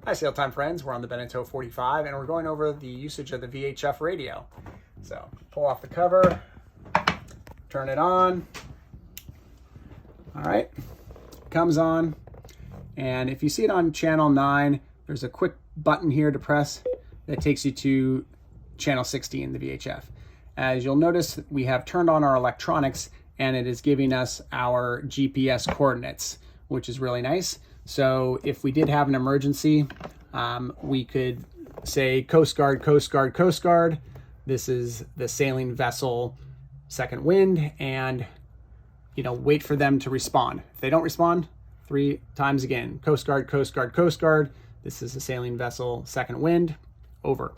Hi Sail Time friends, we're on the Beneteau 45 and we're going over the usage of the VHF radio. So pull off the cover, turn it on. All right, comes on. And if you see it on channel 9, there's a quick button here to press that takes you to channel 16, the VHF. As you'll notice, we have turned on our electronics and it is giving us our GPS coordinates, which is really nice. So if we did have an emergency, we could say Coast Guard, Coast Guard, Coast Guard. This is the sailing vessel second wind, and wait for them to respond. If they don't respond, 3 times again, Coast Guard, Coast Guard, Coast Guard. This is the sailing vessel second wind, over.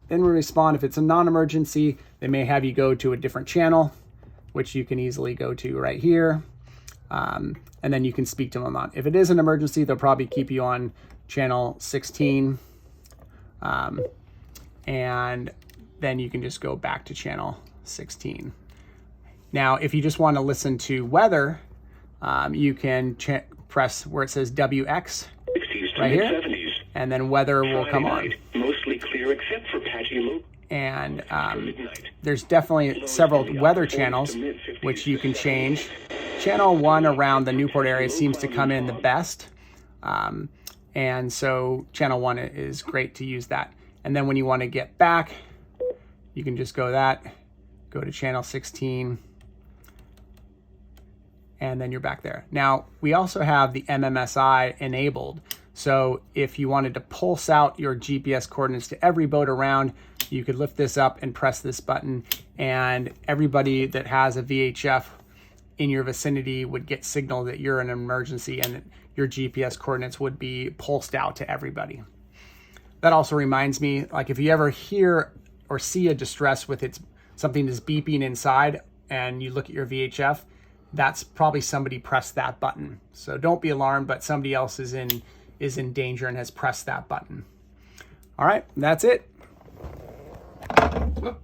Then we respond. If it's a non-emergency, they may have you go to a different channel, which you can easily go to right here. And then you can speak to them on. If it is an emergency, they'll probably keep you on channel 16. And then you can just go back to channel 16. Now, if you just want to listen to weather, you can press where it says WX right here, 70s. And then weather will come on. Mostly clear except for patchy low. And there's definitely several weather channels which you can change. Channel 1 around the Newport area seems to come in the best. And so channel 1 is great to use that. And then when you want to get back, you can just go to channel 16, and then you're back there. Now, we also have the MMSI enabled. So if you wanted to pulse out your GPS coordinates to every boat around, you could lift this up and press this button, and everybody that has a VHF in your vicinity would get signal that you're in an emergency and that your GPS coordinates would be pulsed out to everybody. That also reminds me, like if you ever hear or see a distress with something is beeping inside and you look at your VHF, that's probably somebody pressed that button. So don't be alarmed, but somebody else is in danger and has pressed that button. All right, that's it. Whoop.